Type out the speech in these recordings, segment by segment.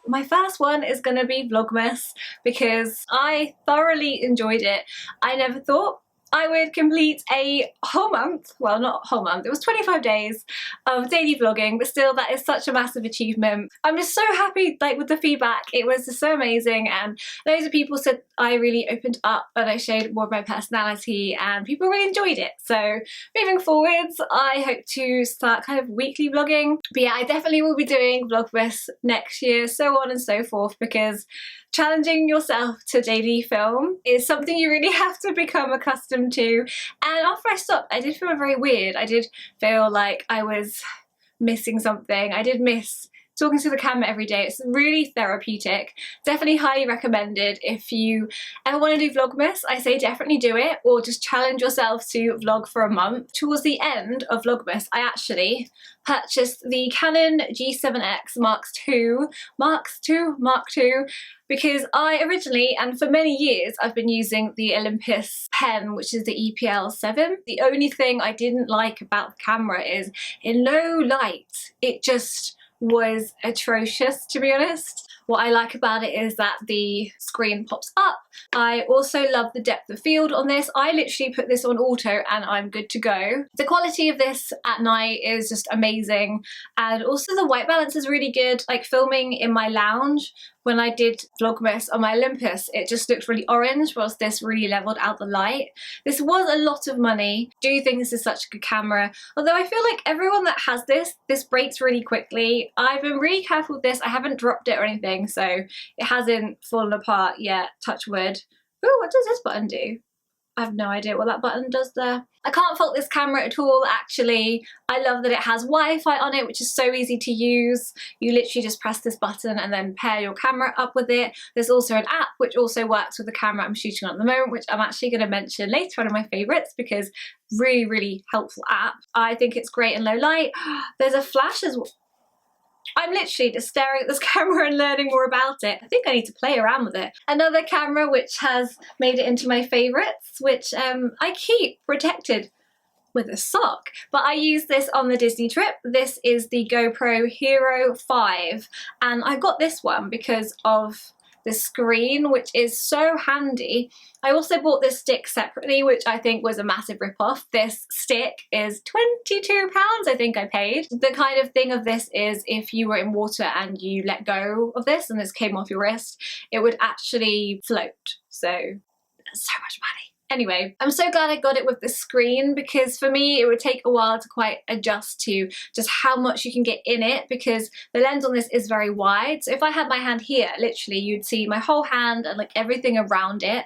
My first one is going to be Vlogmas because I thoroughly enjoyed it. I never thought I would complete a whole month, well not a whole month, it was 25 days of daily vlogging, but still that is such a massive achievement. I'm just so happy like with the feedback, it was just so amazing, and loads of people said I really opened up and I showed more of my personality and people really enjoyed it. So moving forwards I hope to start kind of weekly vlogging, but yeah, I definitely will be doing Vlogmas next year, so on and so forth, because challenging yourself to daily film is something you really have to become accustomed to. And after I stopped, I did feel very weird. I did feel like I was missing something. I did miss talking to the camera every day. It's really therapeutic. Definitely highly recommended. If you ever want to do Vlogmas, I say definitely do it, or just challenge yourself to vlog for a month. Towards the end of Vlogmas, I actually purchased the Canon G7X Mark II, because I originally, and for many years, I've been using the Olympus pen, which is the EPL7. The only thing I didn't like about the camera is in low light, it just was atrocious, to be honest. What I like about it is that the screen pops up. I also love the depth of field on this. I literally put this on auto and I'm good to go. The quality of this at night is just amazing, and also the white balance is really good. Like filming in my lounge when I did Vlogmas on my Olympus, it just looked really orange, whilst this really leveled out the light. This was a lot of money. I do think this is such a good camera, although I feel like everyone that has this breaks really quickly. I've been really careful with this. I haven't dropped it or anything, so it hasn't fallen apart yet, touch wood. Ooh, what does this button do? I have no idea what that button does there. I can't fault this camera at all, actually. I love that it has Wi-Fi on it, which is so easy to use. You literally just press this button and then pair your camera up with it. There's also an app which also works with the camera I'm shooting on at the moment, which I'm actually going to mention later, one of my favourites, because really, really helpful app. I think it's great in low light. There's a flash as well. I'm literally just staring at this camera and learning more about it. I think I need to play around with it. Another camera which has made it into my favourites, which I keep protected with a sock, but I use this on the Disney trip. This is the GoPro Hero 5, and I got this one because of the screen, which is so handy. I also bought this stick separately, which I think was a massive rip-off. This stick is £22, I think I paid. The kind of thing of this is if you were in water and you let go of this and this came off your wrist, it would actually float. So that's so much money. Anyway, I'm so glad I got it with the screen, because for me it would take a while to quite adjust to just how much you can get in it, because the lens on this is very wide. So if I had my hand here, literally you'd see my whole hand and like everything around it.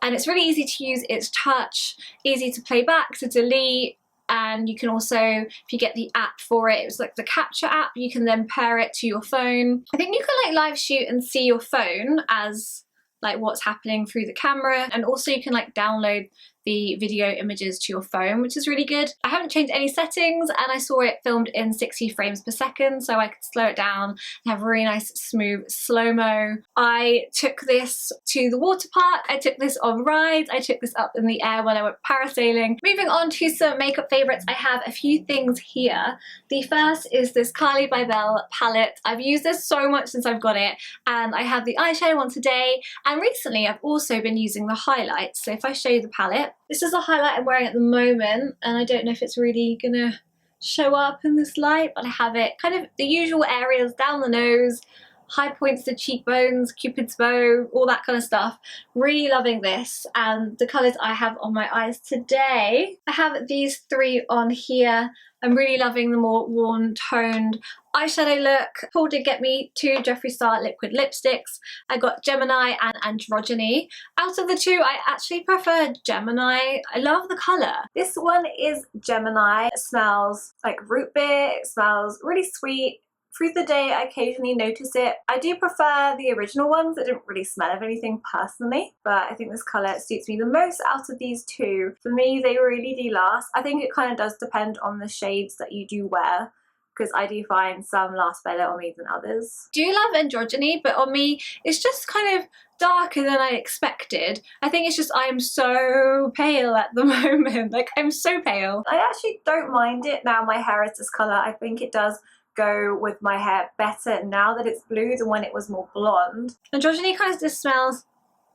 And it's really easy to use. It's touch, easy to play back, to delete. And you can also, if you get the app for it, it's like the capture app, you can then pair it to your phone. I think you can like live shoot and see your phone as like what's happening through the camera, and also you can like download the video images to your phone, which is really good. I haven't changed any settings, and I saw it filmed in 60 frames per second, so I could slow it down and have a really nice smooth slow-mo. I took this to the water park, I took this on rides, I took this up in the air when I went parasailing. Moving on to some makeup favourites, I have a few things here. The first is this Carly by Belle palette. I've used this so much since I've got it, and I have the eyeshadow on today, and recently I've also been using the highlights. So if I show you the palette, this is the highlight I'm wearing at the moment, and I don't know if it's really gonna show up in this light, but I have it kind of the usual areas, down the nose, high points to cheekbones, cupid's bow, all that kind of stuff. Really loving this, and the colours I have on my eyes today, I have these three on here. I'm really loving the more warm toned eyeshadow look. Paul did get me two Jeffree Star liquid lipsticks. I got Gemini and Androgyny. Out of the two, I actually prefer Gemini. I love the colour. This one is Gemini. It smells like root beer. It smells really sweet. Through the day, I occasionally notice it. I do prefer the original ones that didn't really smell of anything personally, but I think this colour suits me the most out of these two. For me, they really do last. I think it kind of does depend on the shades that you do wear. because I do find some last better on me than others. I do love androgyny, but on me it's just kind of darker than I expected. I think it's just I am so pale at the moment. Like, I'm so pale. I actually don't mind it now my hair is this colour. I think it does go with my hair better now that it's blue than when it was more blonde. Androgyny kind of just smells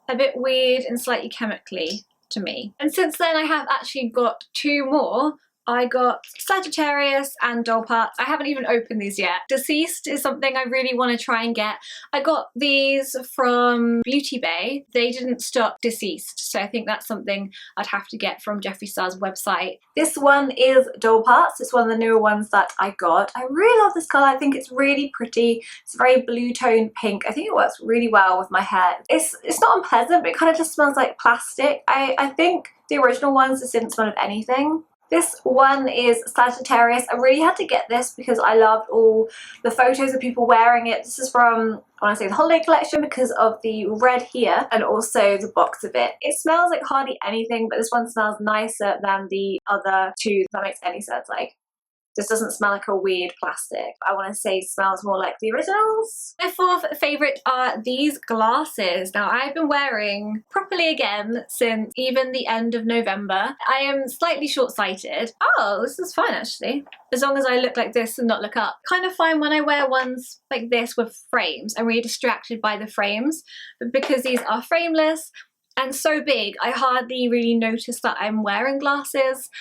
a bit weird and slightly chemically to me. And since then I have actually got two more. I got Sagittarius and Doll Parts. I haven't even opened these yet. Deceased is something I really want to try and get. I got these from Beauty Bay. They didn't stock Deceased, so I think that's something I'd have to get from Jeffree Star's website. This one is Doll Parts. It's one of the newer ones that I got. I really love this colour. I think it's really pretty. It's a very blue tone pink. I think it works really well with my hair. It's not unpleasant, but it kind of just smells like plastic. I think the original ones just didn't smell of anything. This one is Sagittarius. I really had to get this because I loved all the photos of people wearing it. This is from, I want to say, the holiday collection because of the red here and also the box of it. It smells like hardly anything, but this one smells nicer than the other two, if that makes any sense. Like, this doesn't smell like a weird plastic. I want to say it smells more like the originals. My fourth favourite are these glasses. Now, I've been wearing properly again since even the end of November. I am slightly short-sighted. Oh, this is fine actually. As long as I look like this and not look up. Kind of fine when I wear ones like this with frames. I'm really distracted by the frames. But because these are frameless and so big, I hardly really notice that I'm wearing glasses.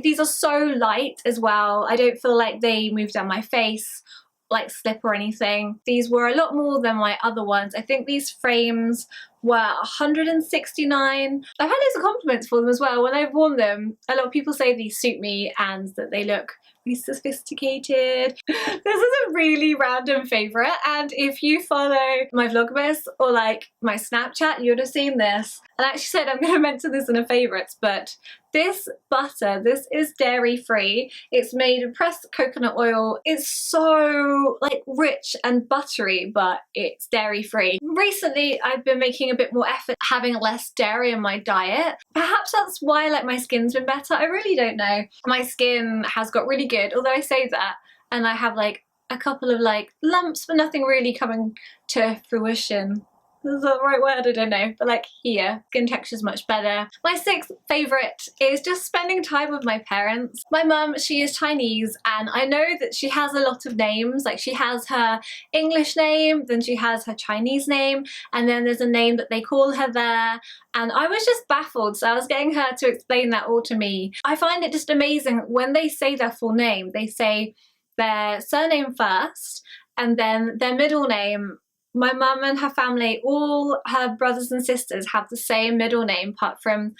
These are so light as well. I don't feel like they move down my face, like slip or anything. These were a lot more than my other ones. I think these frames were $169. I've had loads of compliments for them as well. When I've worn them, a lot of people say these suit me and that they look really sophisticated. This is a really random favourite, and if you follow my Vlogmas or like my Snapchat, you would have seen this. And I actually said I'm going to mention this in the favourites, but this butter, this is dairy free. It's made of pressed coconut oil. It's so like rich and buttery, but it's dairy free. Recently, I've been making a bit more effort having less dairy in my diet. Perhaps that's why like my skin's been better. I really don't know. My skin has got really good, although I say that, and I have like a couple of like lumps, but nothing really coming to fruition. Is that the right word? I don't know. But like here, skin texture is much better. My sixth favourite is just spending time with my parents. My mum, she is Chinese, and I know that she has a lot of names. Like, she has her English name, then she has her Chinese name, and then there's a name that they call her there. And I was just baffled, so I was getting her to explain that all to me. I find it just amazing when they say their full name. They say their surname first, and then their middle name. My mum and her family, all her brothers and sisters have the same middle name apart from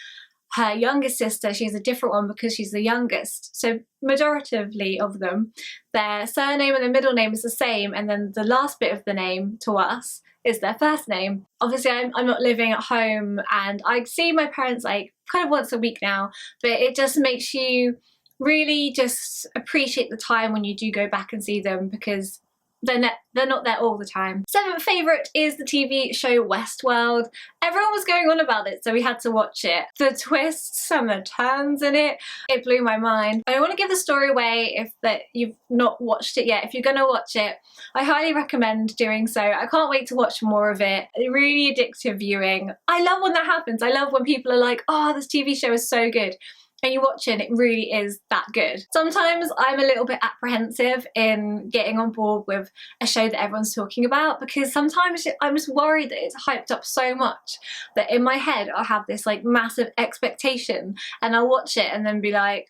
her youngest sister. She's a different one because she's the youngest. So majoritively of them, their surname and their middle name is the same, and then the last bit of the name to us is their first name. Obviously I'm not living at home and I see my parents like kind of once a week now, but it just makes you really just appreciate the time when you do go back and see them because they're not there all the time. Seventh favourite is the TV show Westworld. Everyone was going on about it, so we had to watch it. The twists and the turns in it, it blew my mind. I don't want to give the story away if you've not watched it yet. If you're going to watch it, I highly recommend doing so. I can't wait to watch more of it. Really addictive viewing. I love when that happens. I love when people are like, oh, this TV show is so good. And you watch it and it really is that good. Sometimes I'm a little bit apprehensive in getting on board with a show that everyone's talking about because sometimes I'm just worried that it's hyped up so much that in my head I'll have this like massive expectation and I'll watch it and then be like,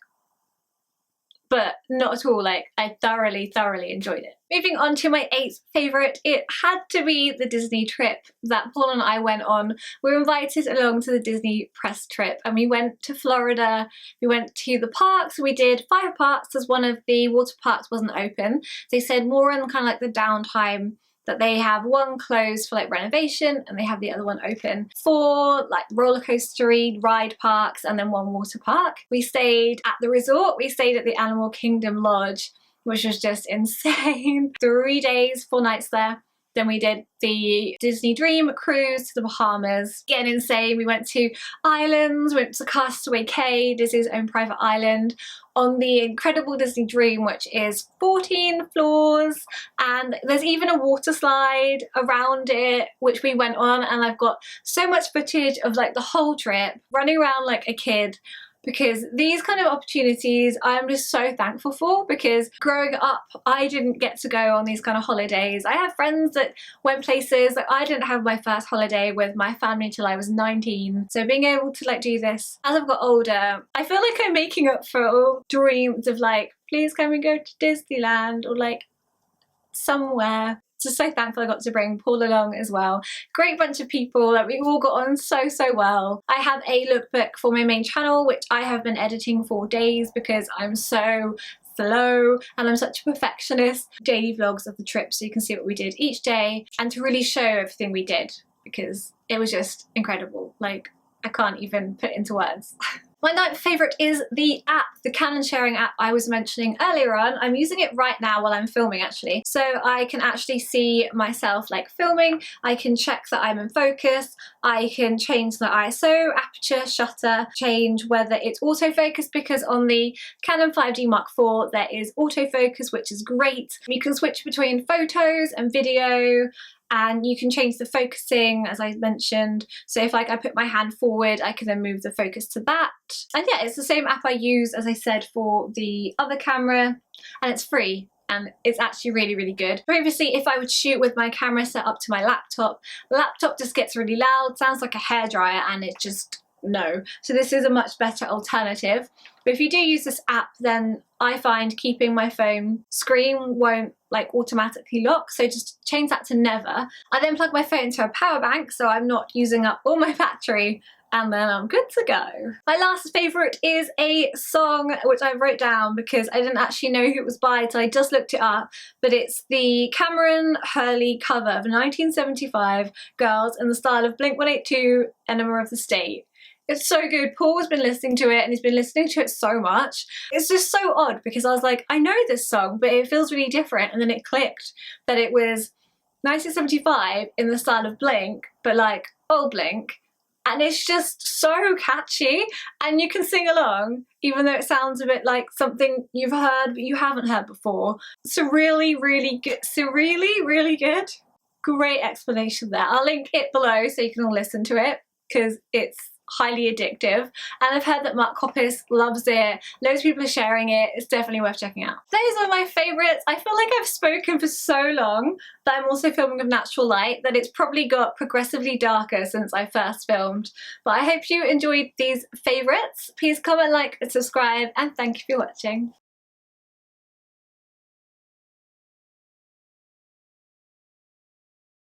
but not at all. Like, I thoroughly enjoyed it. Moving on to my eighth favourite, it had to be the Disney trip that Paul and I went on. We were invited along to the Disney press trip and we went to Florida. We went to the parks. We did 5 parks as one of the water parks wasn't open. They said more in kind of like the downtime that they have one closed for like renovation and they have the other one open for like roller coastery ride parks and then one water park. We stayed at the resort. We stayed at the Animal Kingdom Lodge, which was just insane. 3 days, 4 nights there. Then we did the Disney Dream cruise to the Bahamas. Getting insane. We went to islands, went to Castaway Cay, Disney's own private island, on the incredible Disney Dream, which is 14 floors, and there's even a water slide around it which we went on, and I've got so much footage of like the whole trip, running around like a kid, because these kind of opportunities I'm just so thankful for, because growing up I didn't get to go on these kind of holidays. I have friends that went places, like I didn't have my first holiday with my family till I was 19, so being able to like do this as I've got older, I feel like I'm making up for all dreams of like, please can we go to Disneyland or like somewhere. Just so thankful I got to bring Paul along as well. Great bunch of people that we all got on so well. I have a lookbook for my main channel which I have been editing for days because I'm so slow and I'm such a perfectionist. Daily vlogs of the trip so you can see what we did each day and to really show everything we did, because it was just incredible. Like, I can't even put it into words. My ninth favourite is the app, the Canon sharing app I was mentioning earlier on. I'm using it right now while I'm filming actually. So I can actually see myself like filming, I can check that I'm in focus, I can change the ISO, aperture, shutter, change whether it's autofocus, because on the Canon 5D Mark IV there is autofocus, which is great. You can switch between photos and video, and you can change the focusing as I mentioned. So if like I put my hand forward, I can then move the focus to that. And yeah, it's the same app I use as I said for the other camera, and it's free and it's actually really good. Previously, if I would shoot with my camera set up to my laptop, the laptop just gets really loud, sounds like a hairdryer, and it just no. So this is a much better alternative. But if you do use this app, then I find keeping my phone screen won't like automatically lock, so just change that to never. I then plug my phone into a power bank so I'm not using up all my battery, and then I'm good to go. My last favourite is a song which I wrote down because I didn't actually know who it was by till I just looked it up, but it's the Cameron Hurley cover of 1975 Girls in the style of Blink-182 Enema of the State. It's so good. Paul has been listening to it and he's been listening to it so much. It's just so odd because I was like, I know this song, but it feels really different. And then it clicked that it was 1975 in the style of Blink, but like old Blink. And it's just so catchy and you can sing along, even though it sounds a bit like something you've heard but you haven't heard before. So really good. So really good. Great explanation there. I'll link it below so you can all listen to it because it's highly addictive, and I've heard that Mark Hoppus loves it. Loads of people are sharing it. It's definitely worth checking out. Those are my favourites. I feel like I've spoken for so long that I'm also filming with natural light that it's probably got progressively darker since I first filmed. But I hope you enjoyed these favourites. Please comment, like and subscribe, and thank you for watching.